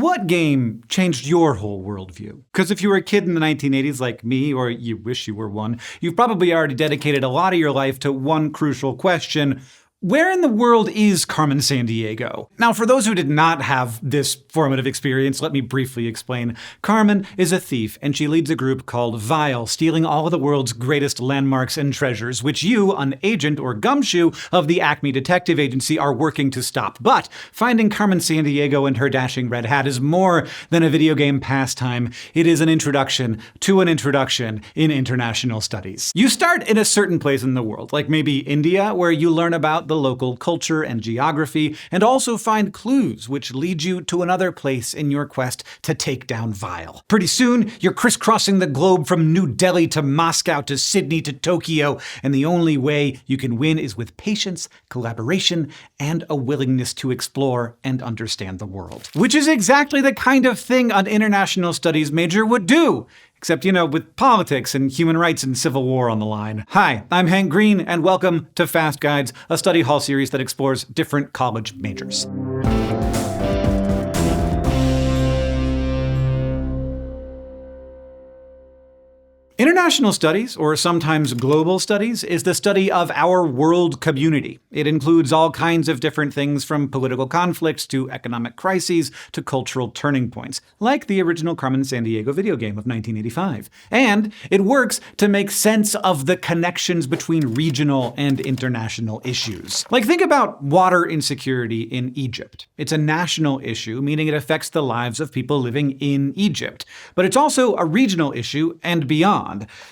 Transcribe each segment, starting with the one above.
what game changed your whole worldview? Because if you were a kid in the 1980s like me, or you wish you were one, you've probably already dedicated a lot of your life to one crucial question: where in the world is Carmen Sandiego? Now, for those who did not have this formative experience, let me briefly explain. Carmen is a thief, and she leads a group called Vile, stealing all of the world's greatest landmarks and treasures, which you, an agent or gumshoe of the Acme Detective Agency, are working to stop. But finding Carmen Sandiego and her dashing red hat is more than a video game pastime. It is an introduction to an introduction in international studies. You start in a certain place in the world, like maybe India, where you learn about the local culture and geography, and also find clues which lead you to another place in your quest to take down Vile. Pretty soon, you're crisscrossing the globe from New Delhi to Moscow to Sydney to Tokyo, and the only way you can win is with patience, collaboration, and a willingness to explore and understand the world. Which is exactly the kind of thing an international studies major would do. Except, with politics and human rights and civil war on the line. Hi, I'm Hank Green, and welcome to Fast Guides, a study hall series that explores different college majors. International studies, or sometimes global studies, is the study of our world community. It includes all kinds of different things from political conflicts to economic crises to cultural turning points, like the original Carmen Sandiego video game of 1985. And it works to make sense of the connections between regional and international issues. Like, think about water insecurity in Egypt. It's a national issue, meaning it affects the lives of people living in Egypt. But it's also a regional issue and beyond.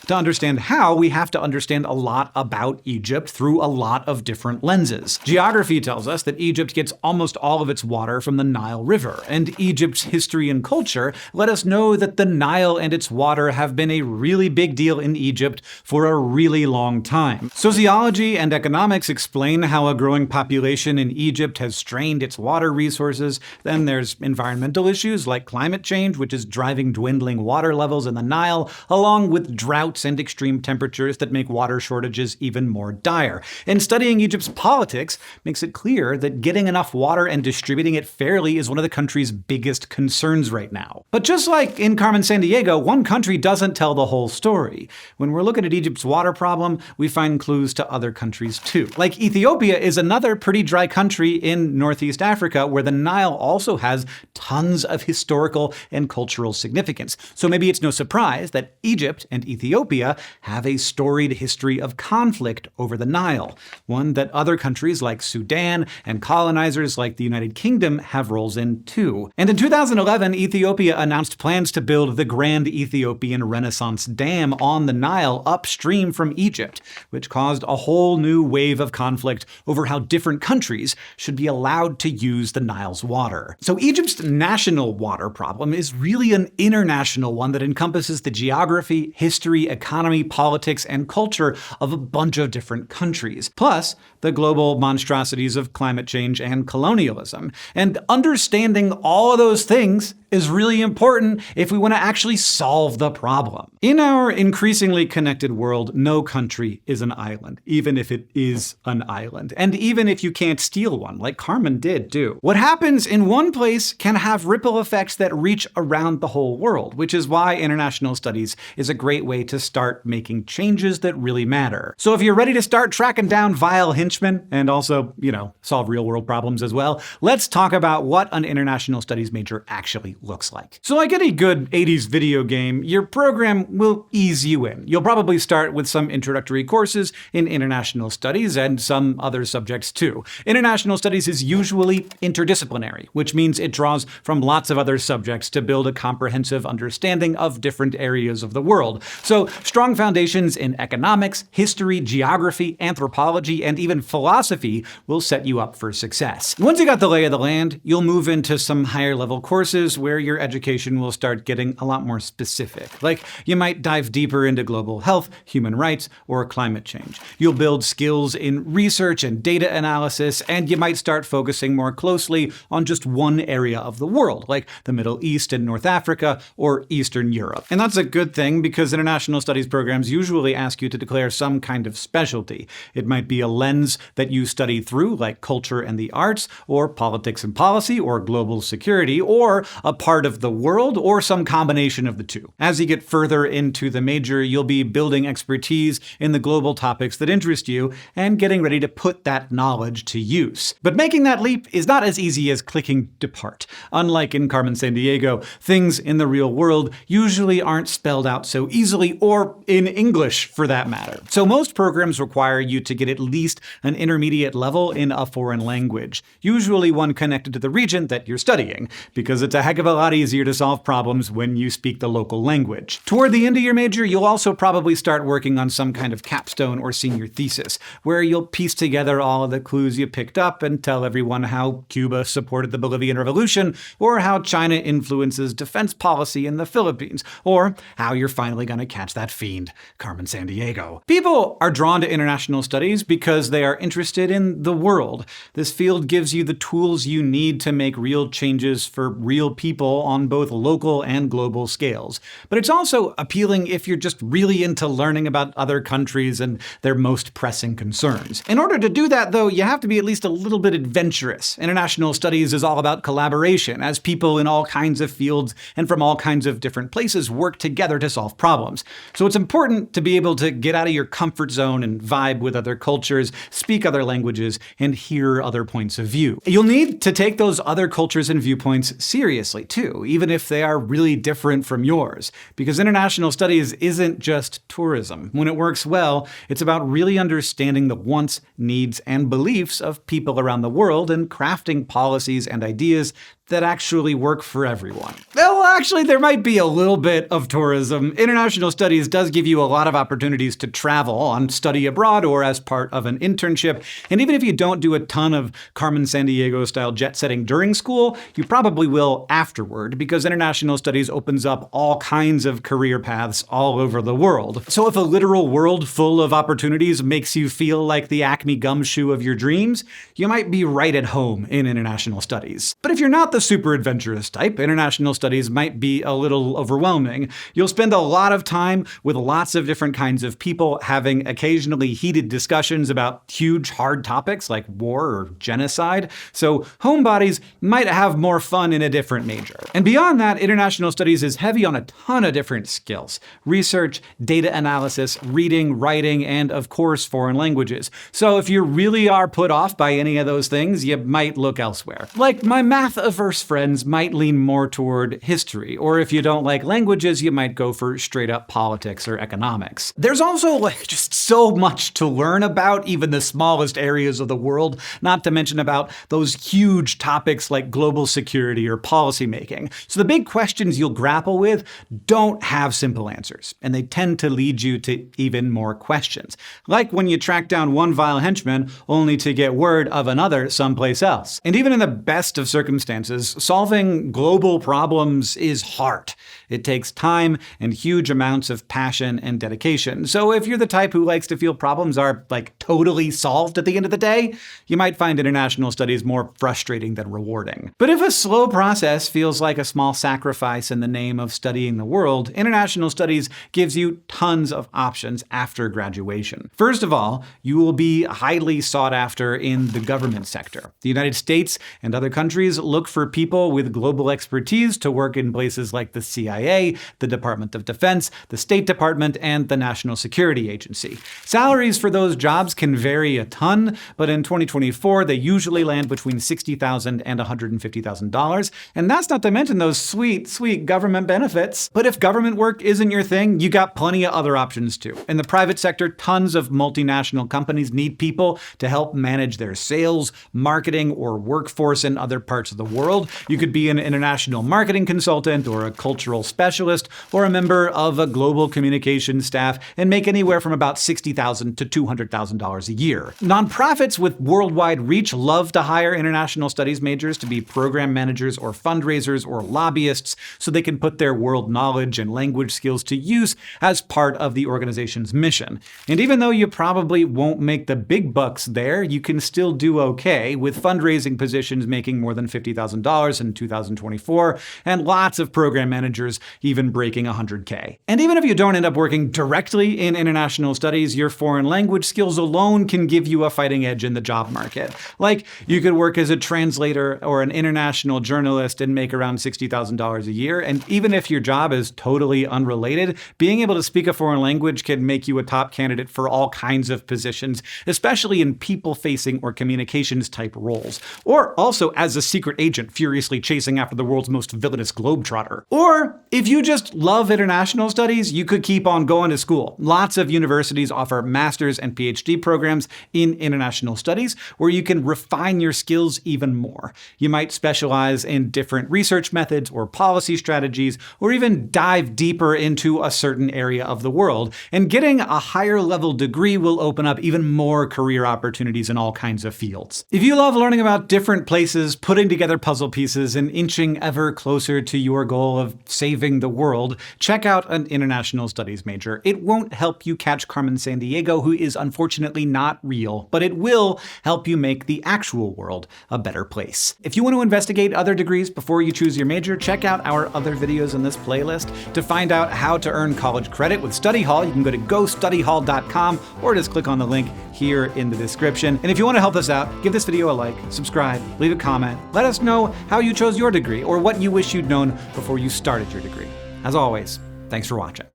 To understand how, we have to understand a lot about Egypt through a lot of different lenses. Geography tells us that Egypt gets almost all of its water from the Nile River, and Egypt's history and culture let us know that the Nile and its water have been a really big deal in Egypt for a really long time. Sociology and economics explain how a growing population in Egypt has strained its water resources. Then there's environmental issues like climate change, which is driving dwindling water levels in the Nile, along with droughts and extreme temperatures that make water shortages even more dire. And studying Egypt's politics makes it clear that getting enough water and distributing it fairly is one of the country's biggest concerns right now. But just like in Carmen Sandiego, one country doesn't tell the whole story. When we're looking at Egypt's water problem, we find clues to other countries too. Like Ethiopia is another pretty dry country in Northeast Africa where the Nile also has tons of historical and cultural significance. So maybe it's no surprise that Egypt and Ethiopia have a storied history of conflict over the Nile, one that other countries like Sudan and colonizers like the United Kingdom have roles in too. And in 2011, Ethiopia announced plans to build the Grand Ethiopian Renaissance Dam on the Nile upstream from Egypt, which caused a whole new wave of conflict over how different countries should be allowed to use the Nile's water. So Egypt's national water problem is really an international one that encompasses the geography, history, economy, politics, and culture of a bunch of different countries, plus the global monstrosities of climate change and colonialism. And understanding all of those things is really important if we want to actually solve the problem. In our increasingly connected world, no country is an island, even if it is an island, and even if you can't steal one, like Carmen did do. What happens in one place can have ripple effects that reach around the whole world, which is why international studies is a great way to start making changes that really matter. So if you're ready to start tracking down vile henchmen and also, solve real-world problems as well, let's talk about what an international studies major actually looks like. So like any good 80s video game, your program will ease you in. You'll probably start with some introductory courses in international studies and some other subjects too. International studies is usually interdisciplinary, which means it draws from lots of other subjects to build a comprehensive understanding of different areas of the world. So strong foundations in economics, history, geography, anthropology, and even philosophy will set you up for success. Once you got the lay of the land, you'll move into some higher level courses where your education will start getting a lot more specific. Like, you might dive deeper into global health, human rights, or climate change. You'll build skills in research and data analysis, and you might start focusing more closely on just one area of the world, like the Middle East and North Africa, or Eastern Europe. And that's a good thing because international studies programs usually ask you to declare some kind of specialty. It might be a lens that you study through, like culture and the arts, or politics and policy, or global security, or a part of the world or some combination of the two. As you get further into the major, you'll be building expertise in the global topics that interest you and getting ready to put that knowledge to use. But making that leap is not as easy as clicking depart. Unlike in Carmen Sandiego, things in the real world usually aren't spelled out so easily, or in English for that matter. So most programs require you to get at least an intermediate level in a foreign language, usually one connected to the region that you're studying, because it's a heck of a lot easier to solve problems when you speak the local language. Toward the end of your major, you'll also probably start working on some kind of capstone or senior thesis, where you'll piece together all of the clues you picked up and tell everyone how Cuba supported the Bolivian Revolution, or how China influences defense policy in the Philippines, or how you're finally going to catch that fiend, Carmen Sandiego. People are drawn to international studies because they are interested in the world. This field gives you the tools you need to make real changes for real people on both local and global scales. But it's also appealing if you're just really into learning about other countries and their most pressing concerns. In order to do that, though, you have to be at least a little bit adventurous. International studies is all about collaboration, as people in all kinds of fields and from all kinds of different places work together to solve problems. So it's important to be able to get out of your comfort zone and vibe with other cultures, speak other languages, and hear other points of view. You'll need to take those other cultures and viewpoints seriously, too, even if they are really different from yours. Because international studies isn't just tourism. When it works well, it's about really understanding the wants, needs, and beliefs of people around the world and crafting policies and ideas that actually work for everyone. Well, actually, there might be a little bit of tourism. International studies does give you a lot of opportunities to travel on study abroad or as part of an internship. And even if you don't do a ton of Carmen Sandiego-style jet setting during school, you probably will afterward, because international studies opens up all kinds of career paths all over the world. So if a literal world full of opportunities makes you feel like the Acme gumshoe of your dreams, you might be right at home in international studies. But if you're not the super adventurous type, international studies might be a little overwhelming. You'll spend a lot of time with lots of different kinds of people having occasionally heated discussions about huge, hard topics like war or genocide. So homebodies might have more fun in a different major. And beyond that, international studies is heavy on a ton of different skills: research, data analysis, reading, writing, and of course, foreign languages. So if you really are put off by any of those things, you might look elsewhere. Like my math-averse friends might lean more toward history, or if you don't like languages, you might go for straight up politics or economics. There's also just so much to learn about even the smallest areas of the world, not to mention about those huge topics like global security or policymaking. So the big questions you'll grapple with don't have simple answers, and they tend to lead you to even more questions. Like when you track down one vile henchman only to get word of another someplace else. And even in the best of circumstances, solving global problems is hard. It takes time and huge amounts of passion and dedication. So if you're the type who likes to feel problems are totally solved at the end of the day, you might find international studies more frustrating than rewarding. But if a slow process feels like a small sacrifice in the name of studying the world, international studies gives you tons of options after graduation. First of all, you will be highly sought after in the government sector. The United States and other countries look for people with global expertise to work in places like the CIA, the Department of Defense, the State Department, and the National Security Agency. Salaries for those jobs can vary a ton, but in 2024, they usually land between $60,000 and $150,000. And that's not to mention those sweet, sweet government benefits. But if government work isn't your thing, you got plenty of other options too. In the private sector, tons of multinational companies need people to help manage their sales, marketing, or workforce in other parts of the world. You could be an international marketing consultant or a cultural specialist or a member of a global communications staff and make anywhere from about $60,000 to $200,000 a year. Nonprofits with worldwide reach love to hire international studies majors to be program managers or fundraisers or lobbyists so they can put their world knowledge and language skills to use as part of the organization's mission. And even though you probably won't make the big bucks there, you can still do okay, with fundraising positions making more than $50,000 in 2024 and lots of program managers numbers even breaking 100K. And even if you don't end up working directly in international studies, your foreign language skills alone can give you a fighting edge in the job market. Like, you could work as a translator or an international journalist and make around $60,000 a year. And even if your job is totally unrelated, being able to speak a foreign language can make you a top candidate for all kinds of positions, especially in people-facing or communications-type roles. Or also as a secret agent furiously chasing after the world's most villainous globetrotter. Or if you just love international studies, you could keep on going to school. Lots of universities offer master's and PhD programs in international studies where you can refine your skills even more. You might specialize in different research methods or policy strategies, or even dive deeper into a certain area of the world. And getting a higher level degree will open up even more career opportunities in all kinds of fields. If you love learning about different places, putting together puzzle pieces, and inching ever closer to your goal of saving the world, check out an international studies major. It won't help you catch Carmen Sandiego, who is unfortunately not real, but it will help you make the actual world a better place. If you want to investigate other degrees before you choose your major, check out our other videos in this playlist. To find out how to earn college credit with Study Hall, you can go to gostudyhall.com or just click on the link here in the description. And if you want to help us out, give this video a like, subscribe, leave a comment. Let us know how you chose your degree or what you wish you'd known before you started your degree. As always, thanks for watching.